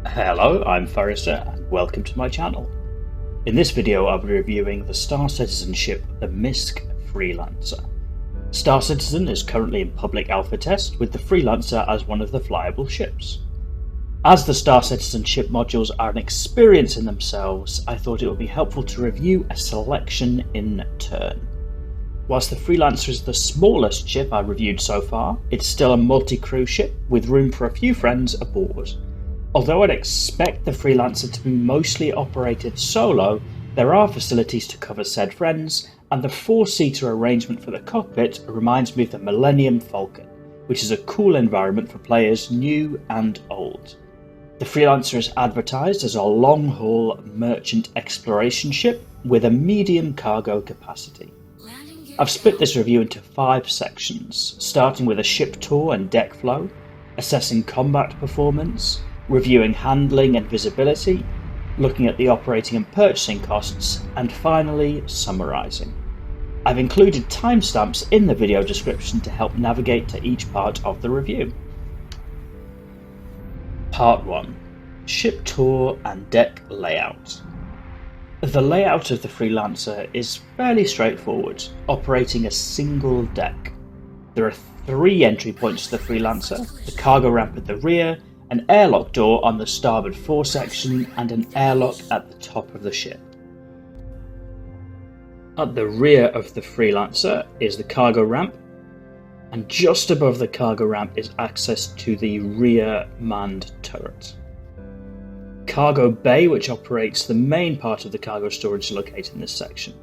Hello, I'm Forrester and welcome to my channel. In this video I'll be reviewing the Star Citizen ship, the MISC Freelancer. Star Citizen is currently in public alpha test with the Freelancer as one of the flyable ships. As the Star Citizen ship modules are an experience in themselves, I thought it would be helpful to review a selection in turn. Whilst the Freelancer is the smallest ship I've reviewed so far, it's still a multi-crew ship with room for a few friends aboard. Although I'd expect the Freelancer to be mostly operated solo, there are facilities to cover said friends, and the four-seater arrangement for the cockpit reminds me of the Millennium Falcon, which is a cool environment for players new and old. The Freelancer is advertised as a long-haul merchant exploration ship with a medium cargo capacity. I've split this review into 5 sections, starting with a ship tour and deck flow, assessing combat performance, reviewing handling and visibility, looking at the operating and purchasing costs, and finally summarising. I've included timestamps in the video description to help navigate to each part of the review. Part 1. Ship Tour and Deck Layout. The layout of the Freelancer is fairly straightforward, operating a single deck. There are 3 entry points to the Freelancer, the cargo ramp at the rear, an airlock door on the starboard fore section, and an airlock at the top of the ship. At the rear of the Freelancer is the cargo ramp, and just above the cargo ramp is access to the rear manned turret. Cargo bay, which operates the main part of the cargo storage, is located in this section.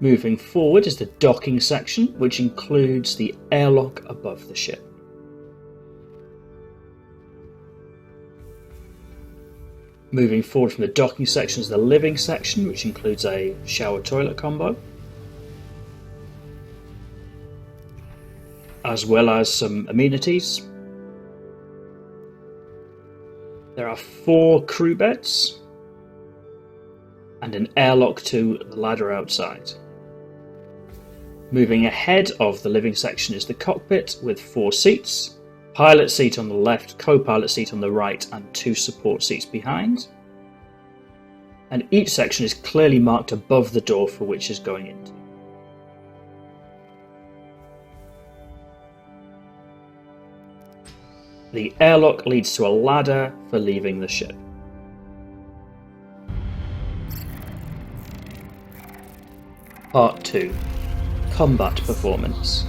Moving forward is the docking section, which includes the airlock above the ship. Moving forward from the docking section is the living section, which includes a shower-toilet combo, as well as some amenities. There are 4 crew beds and an airlock to the ladder outside. Moving ahead of the living section is the cockpit with 4 seats. Pilot seat on the left, co-pilot seat on the right, and 2 support seats behind. And each section is clearly marked above the door for which is going into. The airlock leads to a ladder for leaving the ship. Part 2. Combat Performance.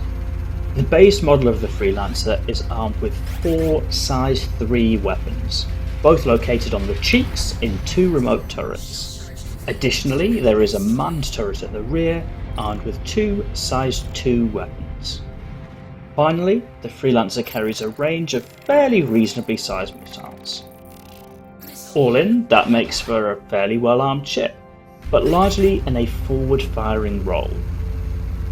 The base model of the Freelancer is armed with 4 size 3 weapons, both located on the cheeks in 2 remote turrets. Additionally, there is a manned turret at the rear, armed with 2 size 2 weapons. Finally, the Freelancer carries a range of fairly reasonably sized missiles. All in, that makes for a fairly well-armed ship, but largely in a forward-firing role.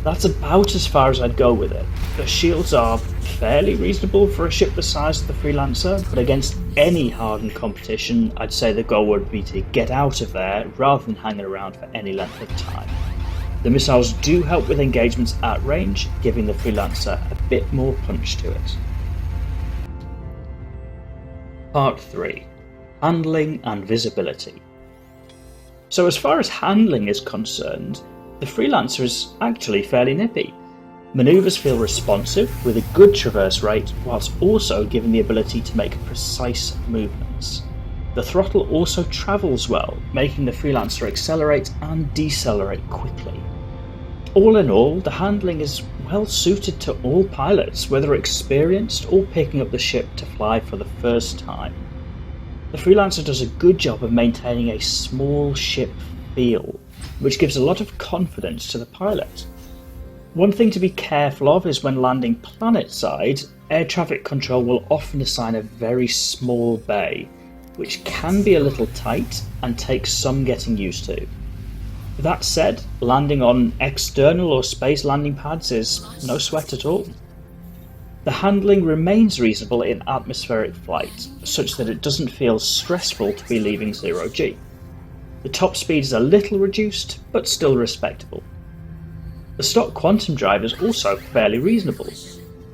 That's about as far as I'd go with it. The shields are fairly reasonable for a ship the size of the Freelancer, but against any hardened competition, I'd say the goal would be to get out of there rather than hanging around for any length of time. The missiles do help with engagements at range, giving the Freelancer a bit more punch to it. Part 3. Handling and Visibility. So as far as handling is concerned, the Freelancer is actually fairly nippy. Manoeuvres feel responsive with a good traverse rate, whilst also giving the ability to make precise movements. The throttle also travels well, making the Freelancer accelerate and decelerate quickly. All in all, the handling is well suited to all pilots, whether experienced or picking up the ship to fly for the first time. The Freelancer does a good job of maintaining a small ship feel, which gives a lot of confidence to the pilot. One thing to be careful of is when landing planet-side, air traffic control will often assign a very small bay, which can be a little tight and takes some getting used to. That said, landing on external or space landing pads is no sweat at all. The handling remains reasonable in atmospheric flight, such that it doesn't feel stressful to be leaving 0G. The top speed is a little reduced, but still respectable. The stock quantum drive is also fairly reasonable.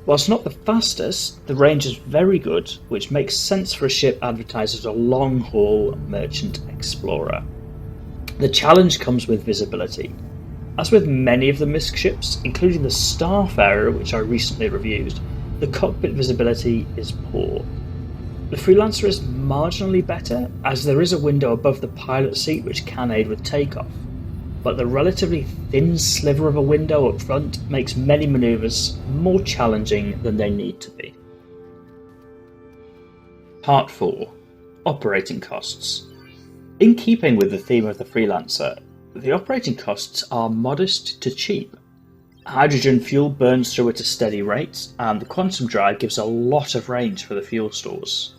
Whilst not the fastest, the range is very good, which makes sense for a ship advertised as a long-haul merchant explorer. The challenge comes with visibility. As with many of the MISC ships, including the Starfarer, which I recently reviewed, the cockpit visibility is poor. The Freelancer is marginally better, as there is a window above the pilot seat which can aid with takeoff, but the relatively thin sliver of a window up front makes many manoeuvres more challenging than they need to be. Part 4. Operating costs. In keeping with the theme of the Freelancer, the operating costs are modest to cheap. Hydrogen fuel burns through at a steady rate, and the quantum drive gives a lot of range for the fuel stores.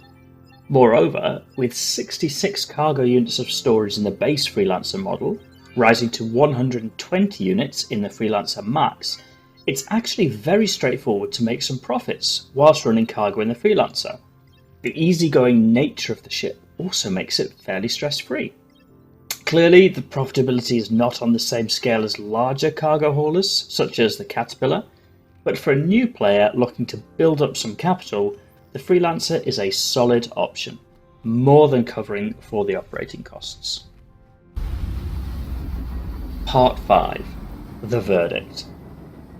Moreover, with 66 cargo units of storage in the base Freelancer model, rising to 120 units in the Freelancer Max, it's actually very straightforward to make some profits whilst running cargo in the Freelancer. The easygoing nature of the ship also makes it fairly stress-free. Clearly, the profitability is not on the same scale as larger cargo haulers, such as the Caterpillar, but for a new player looking to build up some capital, the Freelancer is a solid option, more than covering for the operating costs. Part 5. The verdict.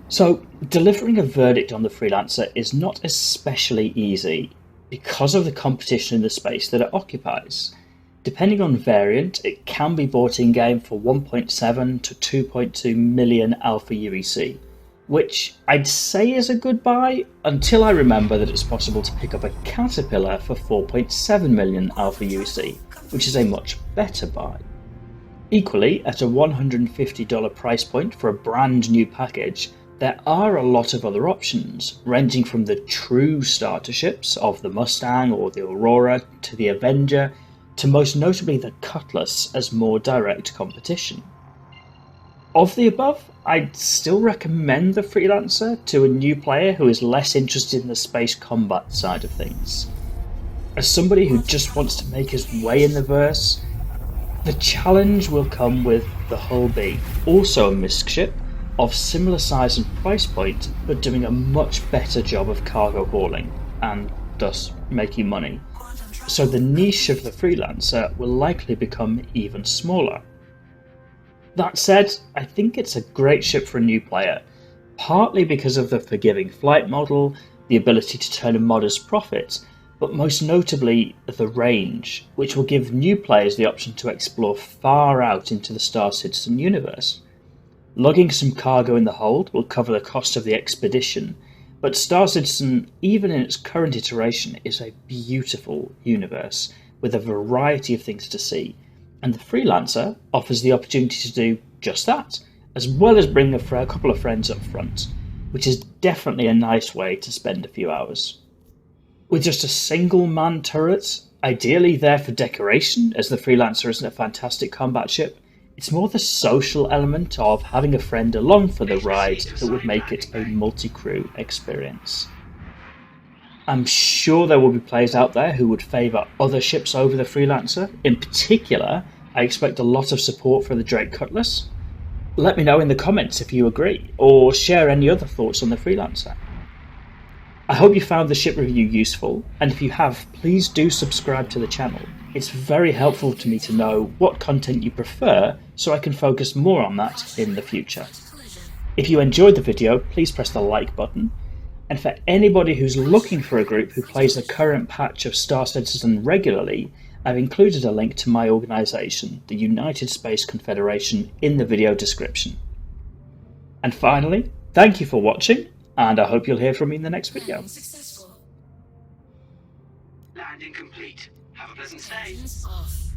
So, delivering a verdict on the Freelancer is not especially easy because of the competition in the space that it occupies. Depending on variant, it can be bought in-game for 1.7 to 2.2 million Alpha UEC, which I'd say is a good buy until I remember that it's possible to pick up a Caterpillar for 4.7 million Alpha UEC, which is a much better buy. Equally, at a $150 price point for a brand new package, there are a lot of other options, ranging from the true starter ships of the Mustang or the Aurora to the Avenger, to most notably the Cutlass as more direct competition. Of the above, I'd still recommend the Freelancer to a new player who is less interested in the space combat side of things. As somebody who just wants to make his way in the verse, the challenge will come with the Hull B, also a MISC ship, of similar size and price point, but doing a much better job of cargo hauling, and thus making money. So the niche of the Freelancer will likely become even smaller. That said, I think it's a great ship for a new player, partly because of the forgiving flight model, the ability to turn a modest profit, but most notably the range, which will give new players the option to explore far out into the Star Citizen universe. Lugging some cargo in the hold will cover the cost of the expedition, but Star Citizen, even in its current iteration, is a beautiful universe with a variety of things to see, and the Freelancer offers the opportunity to do just that, as well as bring a couple of friends up front, which is definitely a nice way to spend a few hours. With just a single man turret, ideally there for decoration, as the Freelancer isn't a fantastic combat ship, it's more the social element of having a friend along for the ride that would make it a multi-crew experience. I'm sure there will be players out there who would favour other ships over the Freelancer. In particular, I expect a lot of support for the Drake Cutlass. Let me know in the comments if you agree, or share any other thoughts on the Freelancer. I hope you found the ship review useful, and if you have, please do subscribe to the channel. It's very helpful to me to know what content you prefer, so I can focus more on that in the future. If you enjoyed the video, please press the like button, and for anybody who's looking for a group who plays the current patch of Star Citizen regularly, I've included a link to my organisation, the United Space Confederation, in the video description. And finally, thank you for watching, and I hope you'll hear from me in the next video. Landing complete. Have a pleasant stay.